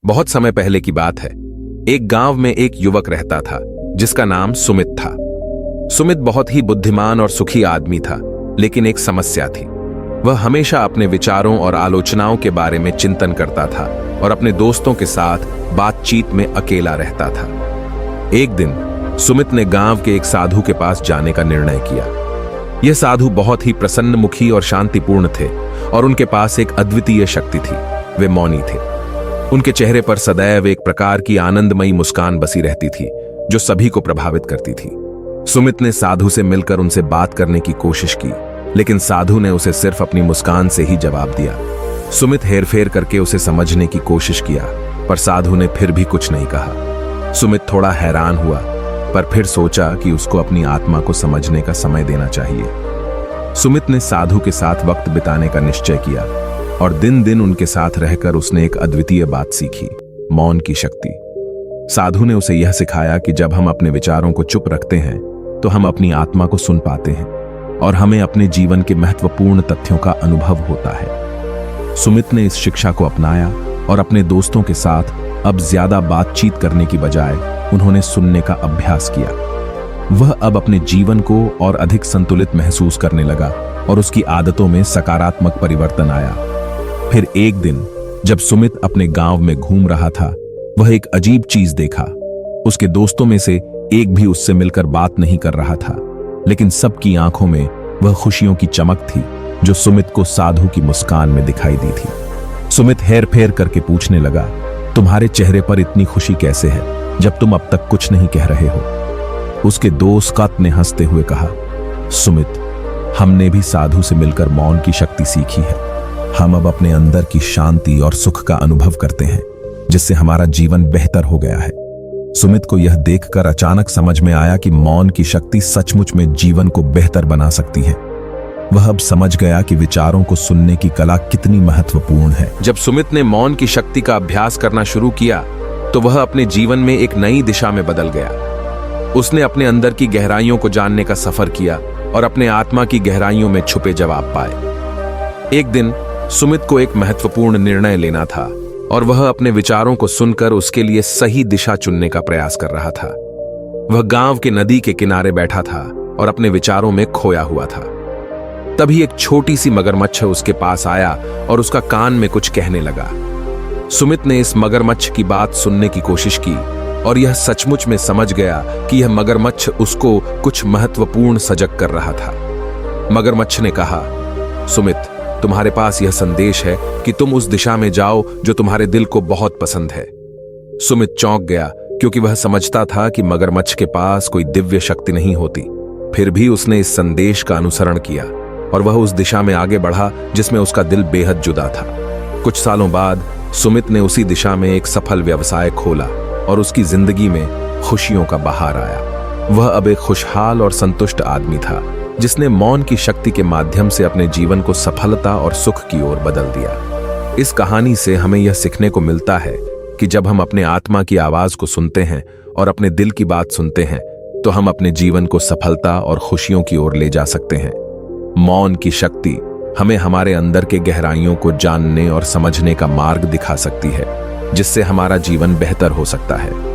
बहुत समय पहले की बात है। एक गांव में एक युवक रहता था जिसका नाम सुमित था। सुमित बहुत ही बुद्धिमान और सुखी आदमी था, लेकिन एक समस्या थी। वह हमेशा अपने विचारों और आलोचनाओं के बारे में चिंतन करता था और अपने दोस्तों के साथ बातचीत में अकेला रहता था। एक दिन सुमित ने गांव के एक साधु के पास जाने का निर्णय किया। यह साधु बहुत ही प्रसन्नमुखी और शांतिपूर्ण थे और उनके पास एक अद्वितीय शक्ति थी। वे मौनी थे। उनके चेहरे पर सदैव एक प्रकार की आनंदमयी मुस्कान बसी रहती थी जो सभी को प्रभावित करती थी। सुमित ने साधु से मिलकर उनसे बात करने की कोशिश की, लेकिन साधु ने उसे सिर्फ अपनी मुस्कान से ही जवाब दिया। सुमित हेरफेर करके उसे समझने की कोशिश किया, पर साधु ने फिर भी कुछ नहीं कहा। सुमित थोड़ा हैरान हुआ, पर फिर सोचा कि उसको अपनी आत्मा को समझने का समय देना चाहिए। सुमित ने साधु के साथ वक्त बिताने का निश्चय किया और दिन दिन उनके साथ रहकर उसने एक अद्वितीय बात सीखी, मौन की शक्ति। साधु ने उसे यह सिखाया कि जब हम अपने विचारों को चुप रखते हैं तो हम अपनी आत्मा को सुन पाते हैं और हमें अपने जीवन के महत्वपूर्ण तथ्यों का अनुभव होता है। सुमित ने इस शिक्षा को अपनाया और अपने दोस्तों के साथ अब ज्यादा बातचीत करने की बजाय उन्होंने सुनने का अभ्यास किया। वह अब अपने जीवन को और अधिक संतुलित महसूस करने लगा और उसकी आदतों में सकारात्मक परिवर्तन आया। फिर एक दिन जब सुमित अपने गांव में घूम रहा था, वह एक अजीब चीज देखा। उसके दोस्तों में से एक भी उससे मिलकर बात नहीं कर रहा था, लेकिन सबकी आंखों में वह खुशियों की चमक थी जो सुमित को साधु की मुस्कान में दिखाई दी थी। सुमित हेर-फेर करके पूछने लगा, तुम्हारे चेहरे पर इतनी खुशी कैसे है जब तुम अब तक कुछ नहीं कह रहे हो? उसके दोस्त ने हंसते हुए कहा, सुमित, हमने भी साधु से मिलकर मौन की शक्ति सीखी है। हम अब अपने अंदर की शांति और सुख का अनुभव करते हैं, जिससे हमारा जीवन बेहतर हो गया है। सुमित को यह देखकर अचानक समझ में आया कि मौन की शक्ति सचमुच में जीवन को बेहतर बना सकती है। वह अब समझ गया कि विचारों को सुनने की कला कितनी महत्वपूर्ण है। जब सुमित ने मौन की शक्ति का अभ्यास करना शुरू किया तो वह अपने जीवन में एक नई दिशा में बदल गया। उसने अपने अंदर की गहराइयों को जानने का सफर किया और अपने आत्मा की गहराइयों में छुपे जवाब पाए। एक दिन सुमित को एक महत्वपूर्ण निर्णय लेना था और वह अपने विचारों को सुनकर उसके लिए सही दिशा चुनने का प्रयास कर रहा था। वह गांव के नदी के किनारे बैठा था और अपने विचारों में खोया हुआ था। तभी एक छोटी सी मगरमच्छ उसके पास आया और उसका कान में कुछ कहने लगा। सुमित ने इस मगरमच्छ की बात सुनने की कोशिश की और यह सचमुच में समझ गया कि यह मगरमच्छ उसको कुछ महत्वपूर्ण सजग कर रहा था। मगरमच्छ ने कहा, सुमित, तुम्हारे पास यह संदेश है कि तुम उस दिशा में जाओ जो तुम्हारे दिल को बहुत पसंद है। सुमित चौंक गया क्योंकि वह समझता था कि मगरमच्छ के पास कोई दिव्य शक्ति नहीं होती। फिर भी उसने इस संदेश का अनुसरण किया और वह उस दिशा में आगे बढ़ा जिसमें उसका दिल बेहद जुदा था। कुछ सालों बाद सुमित ने उसी दिशा में एक सफल व्यवसाय खोला और उसकी जिंदगी में खुशियों का बहार आया। वह अब एक खुशहाल और संतुष्ट आदमी था जिसने मौन की शक्ति के माध्यम से अपने जीवन को सफलता और सुख की ओर बदल दिया। इस कहानी से हमें यह सीखने को मिलता है कि जब हम अपने आत्मा की आवाज को सुनते हैं और अपने दिल की बात सुनते हैं तो हम अपने जीवन को सफलता और खुशियों की ओर ले जा सकते हैं। मौन की शक्ति हमें हमारे अंदर के गहराइयों को जानने और समझने का मार्ग दिखा सकती है, जिससे हमारा जीवन बेहतर हो सकता है।